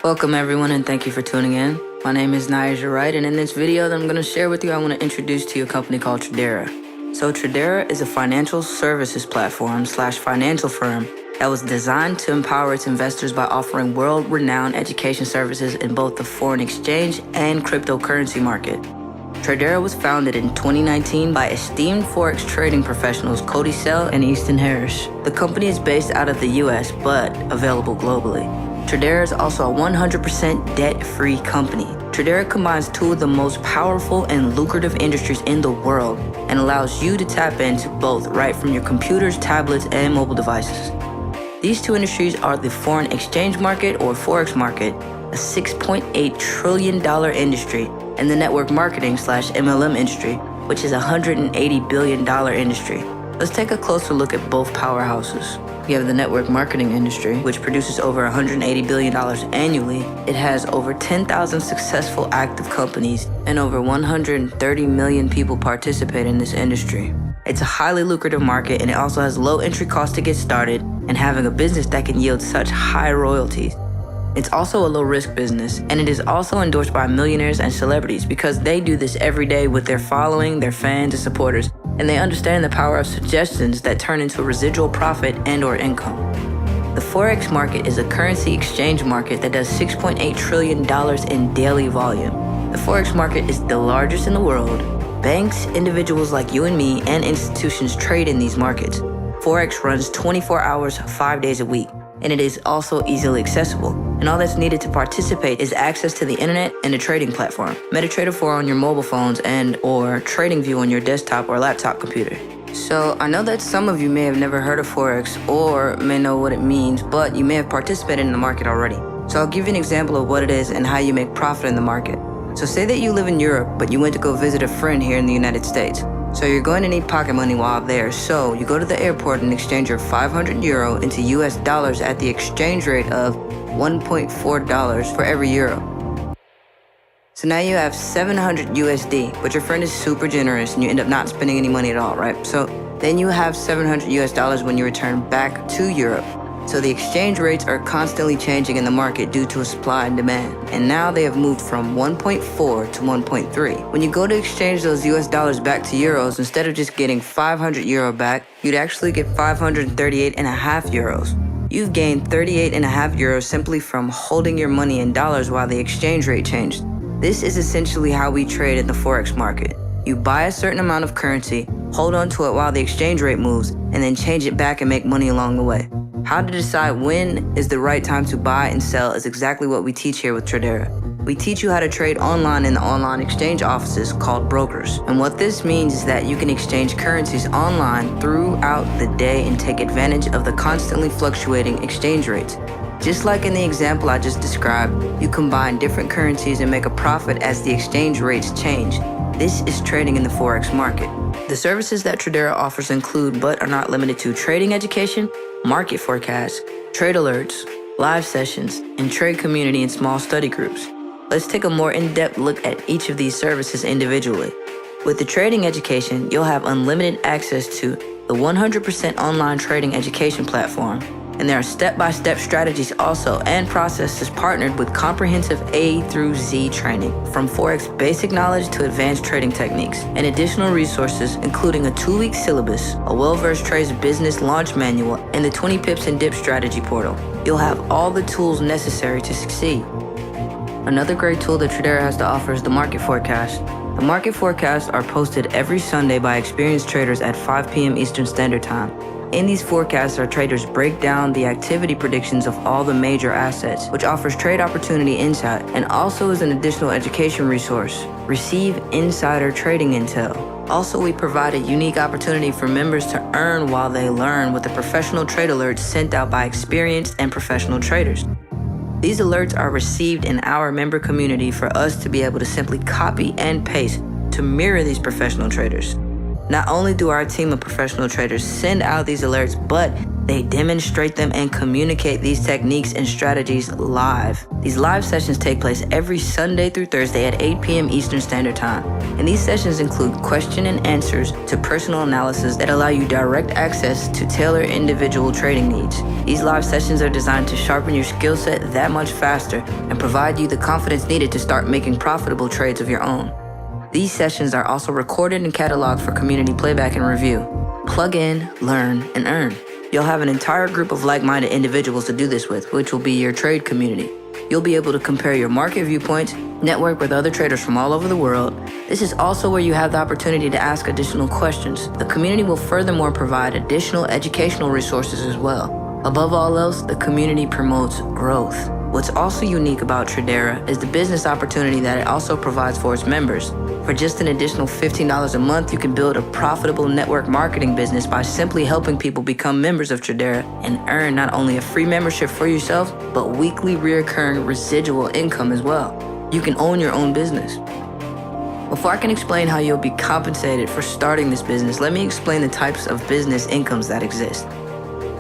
Welcome everyone and thank you for tuning in. My name is Niaja Wright, and in this video that I'm going to share with you, I want to introduce to you a company called Tradera. So Tradera is a financial services platform / financial firm that was designed to empower its investors by offering world-renowned education services in both the foreign exchange and cryptocurrency market. Tradera was founded in 2019 by esteemed Forex trading professionals Cody Sell and Easton Harris. The company is based out of the US, but available globally. Tradera is also a 100% debt-free company. Tradera combines two of the most powerful and lucrative industries in the world and allows you to tap into both right from your computers, tablets, and mobile devices. These two industries are the foreign exchange market or Forex market, a $6.8 trillion industry, and the network marketing / MLM industry, which is a $180 billion industry. Let's take a closer look at both powerhouses. You have the network marketing industry, which produces over $180 billion annually. It has over 10,000 successful active companies and over 130 million people participate in this industry. It's a highly lucrative market, and it also has low entry costs to get started and having a business that can yield such high royalties. It's also a low-risk business, and it is also endorsed by millionaires and celebrities because they do this every day with their following, their fans, and supporters, and they understand the power of suggestions that turn into residual profit and/or income. The Forex market is a currency exchange market that does $6.8 trillion in daily volume. The Forex market is the largest in the world. Banks, individuals like you and me, and institutions trade in these markets. Forex runs 24 hours, 5 days a week, and it is also easily accessible. And all that's needed to participate is access to the internet and a trading platform, MetaTrader 4 on your mobile phones and/or TradingView on your desktop or laptop computer. So I know that some of you may have never heard of Forex or may know what it means, but you may have participated in the market already. So I'll give you an example of what it is and how you make profit in the market. So say that you live in Europe, but you went to go visit a friend here in the United States. So you're going to need pocket money while there. So you go to the airport and exchange your 500 euro into US dollars at the exchange rate of $1.4 for every euro. So now you have 700 USD, but your friend is super generous and you end up not spending any money at all, right? So then you have 700 US dollars when you return back to Europe. So the exchange rates are constantly changing in the market due to a supply and demand. And now they have moved from 1.4 to 1.3. When you go to exchange those US dollars back to euros, instead of just getting 500 euro back, you'd actually get 538.5 euros. You've gained 38.5 euros simply from holding your money in dollars while the exchange rate changed. This is essentially how we trade in the Forex market. You buy a certain amount of currency, hold on to it while the exchange rate moves, and then change it back and make money along the way. How to decide when is the right time to buy and sell is exactly what we teach here with Tradera. We teach you how to trade online in the online exchange offices called brokers. And what this means is that you can exchange currencies online throughout the day and take advantage of the constantly fluctuating exchange rates. Just like in the example I just described, you combine different currencies and make a profit as the exchange rates change. This is trading in the Forex market. The services that Tradera offers include, but are not limited to, trading education, market forecasts, trade alerts, live sessions, and trade community and small study groups. Let's take a more in-depth look at each of these services individually. With the trading education, you'll have unlimited access to the 100% online trading education platform. And there are step-by-step strategies also and processes partnered with comprehensive A through Z training, from Forex basic knowledge to advanced trading techniques, and additional resources including a 2-week syllabus, a well-versed trades business launch manual, and the 20 pips and dip strategy portal. You'll have all the tools necessary to succeed. Another great tool that Tradera has to offer is the market forecast. The market forecasts are posted every Sunday by experienced traders at 5 p.m. Eastern Standard Time. In these forecasts, our traders break down the activity predictions of all the major assets, which offers trade opportunity insight and also is an additional education resource. Receive insider trading intel. Also, we provide a unique opportunity for members to earn while they learn with the professional trade alerts sent out by experienced and professional traders. These alerts are received in our member community for us to be able to simply copy and paste to mirror these professional traders. Not only do our team of professional traders send out these alerts, but They demonstrate them and communicate these techniques and strategies live. These live sessions take place every Sunday through Thursday at 8 p.m. Eastern Standard Time. And these sessions include question and answers to personal analysis that allow you direct access to tailor individual trading needs. These live sessions are designed to sharpen your skill set that much faster and provide you the confidence needed to start making profitable trades of your own. These sessions are also recorded and cataloged for community playback and review. Plug in, learn, and earn. You'll have an entire group of like-minded individuals to do this with, which will be your trade community. You'll be able to compare your market viewpoints, network with other traders from all over the world. This is also where you have the opportunity to ask additional questions. The community will furthermore provide additional educational resources as well. Above all else, the community promotes growth. What's also unique about Tradera is the business opportunity that it also provides for its members. For just an additional $15 a month, you can build a profitable network marketing business by simply helping people become members of Tradera and earn not only a free membership for yourself, but weekly recurring residual income as well. You can own your own business. Before I can explain how you'll be compensated for starting this business, let me explain the types of business incomes that exist.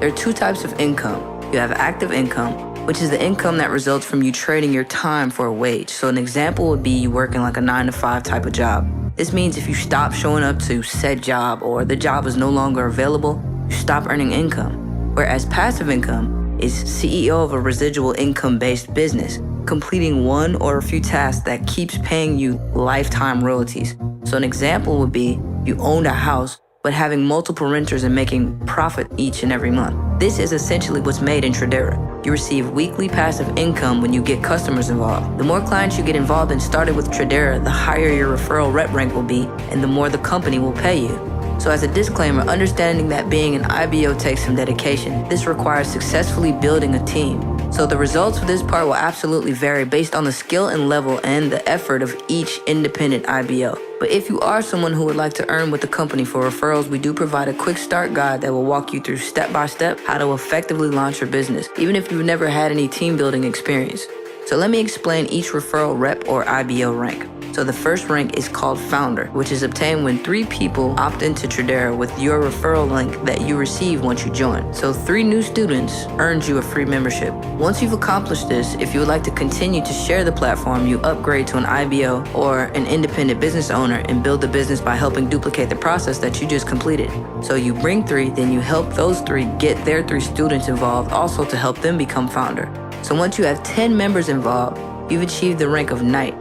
There are two types of income. You have active income, which is the income that results from you trading your time for a wage. So an example would be you working like a 9-to-5 type of job. This means if you stop showing up to said job or the job is no longer available, you stop earning income. Whereas passive income is CEO of a residual income-based business, completing one or a few tasks that keeps paying you lifetime royalties. So an example would be you own a house, but having multiple renters and making profit each and every month. This is essentially what's made in Tradera. You receive weekly passive income when you get customers involved. The more clients you get involved and started with Tradera, the higher your referral rep rank will be, and the more the company will pay you. So as a disclaimer, understanding that being an IBO takes some dedication, this requires successfully building a team. So the results for this part will absolutely vary based on the skill and level and the effort of each independent IBO. But if you are someone who would like to earn with the company for referrals, we do provide a quick start guide that will walk you through step-by-step how to effectively launch your business, even if you've never had any team building experience. So let me explain each referral rep or IBO rank. So the first rank is called Founder, which is obtained when 3 people opt into Tradera with your referral link that you receive once you join. So 3 new students earns you a free membership. Once you've accomplished this, if you would like to continue to share the platform, you upgrade to an IBO or an independent business owner and build the business by helping duplicate the process that you just completed. So you bring 3, then you help those 3 get their 3 students involved also to help them become Founder. So once you have 10 members involved, you've achieved the rank of Knight.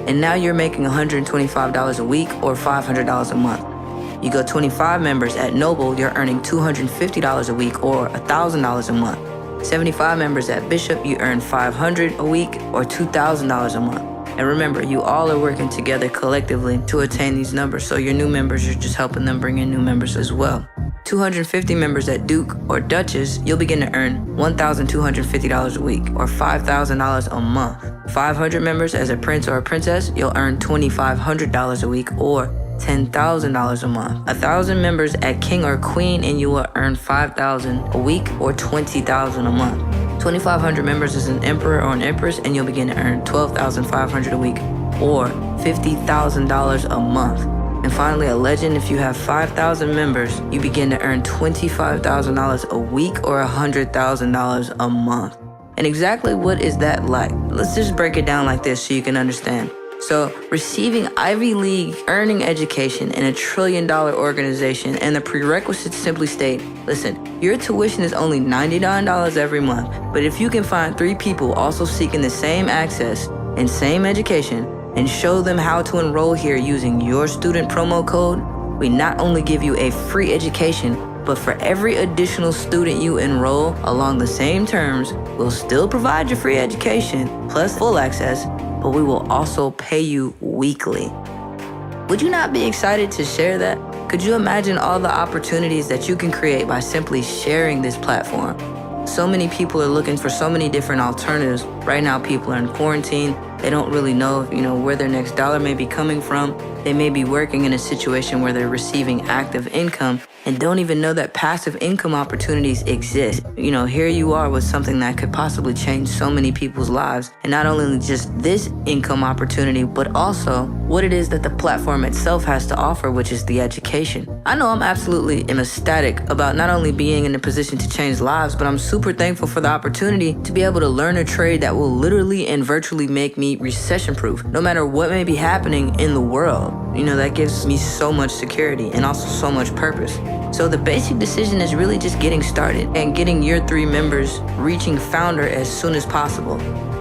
And now you're making $125 a week or $500 a month. You go 25 members at Noble, you're earning $250 a week or $1,000 a month. 75 members at Bishop, you earn $500 a week or $2,000 a month. And remember, you all are working together collectively to attain these numbers. So your new members, you're just helping them bring in new members as well. 250 members at Duke or Duchess, you'll begin to earn $1,250 a week or $5,000 a month. 500 members as a prince or a princess, you'll earn $2,500 a week or $10,000 a month. 1,000 members at King or Queen and you will earn $5,000 a week or $20,000 a month. 2,500 members as an emperor or an empress and you'll begin to earn $12,500 a week or $50,000 a month. And finally, a legend, if you have 5,000 members, you begin to earn $25,000 a week or $100,000 a month. And exactly what is that like? Let's just break it down like this so you can understand. So receiving Ivy League earning education in a $1 trillion organization, and the prerequisites simply state, listen, your tuition is only $99 every month, but if you can find 3 people also seeking the same access and same education and show them how to enroll here using your student promo code, we not only give you a free education, but for every additional student you enroll along the same terms, we'll still provide you free education plus full access, but we will also pay you weekly. Would you not be excited to share that? Could you imagine all the opportunities that you can create by simply sharing this platform? So many people are looking for so many different alternatives. Right now, people are in quarantine. They don't really know, where their next dollar may be coming from. They may be working in a situation where they're receiving active income, and don't even know that passive income opportunities exist. Here you are with something that could possibly change so many people's lives. And not only just this income opportunity, but also what it is that the platform itself has to offer, which is the education. I know I'm absolutely ecstatic about not only being in a position to change lives, but I'm super thankful for the opportunity to be able to learn a trade that will literally and virtually make me recession-proof, no matter what may be happening in the world. That gives me so much security and also so much purpose. So the basic decision is really just getting started and getting your 3 members reaching founder as soon as possible.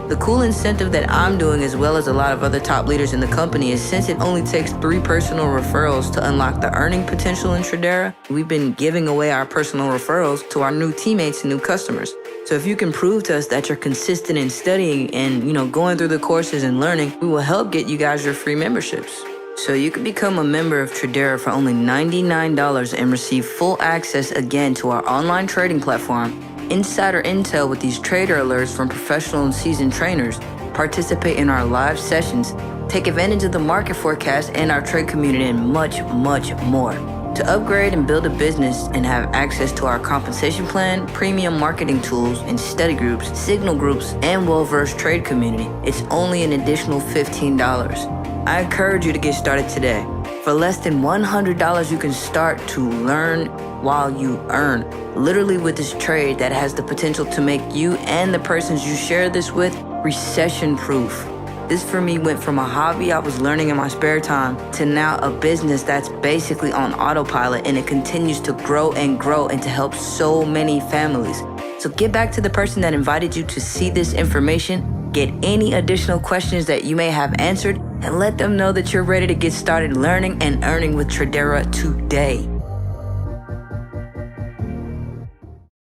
The cool incentive that I'm doing, as well as a lot of other top leaders in the company, is since it only takes 3 personal referrals to unlock the earning potential in Tradera, we've been giving away our personal referrals to our new teammates and new customers. So if you can prove to us that you're consistent in studying and, going through the courses and learning, we will help get you guys your free memberships. So you can become a member of Tradera for only $99 and receive full access again to our online trading platform, insider intel with these trader alerts from professional and seasoned trainers, participate in our live sessions, take advantage of the market forecast and our trade community, and much, much more. To upgrade and build a business and have access to our compensation plan, premium marketing tools, and study groups, signal groups, and well-versed trade community, it's only an additional $15. I encourage you to get started today. For less than $100, you can start to learn while you earn. Literally with this trade that has the potential to make you and the persons you share this with recession-proof. This for me went from a hobby I was learning in my spare time to now a business that's basically on autopilot, and it continues to grow and to help so many families. So get back to the person that invited you to see this information, get any additional questions that you may have answered, and let them know that you're ready to get started learning and earning with Tradera today.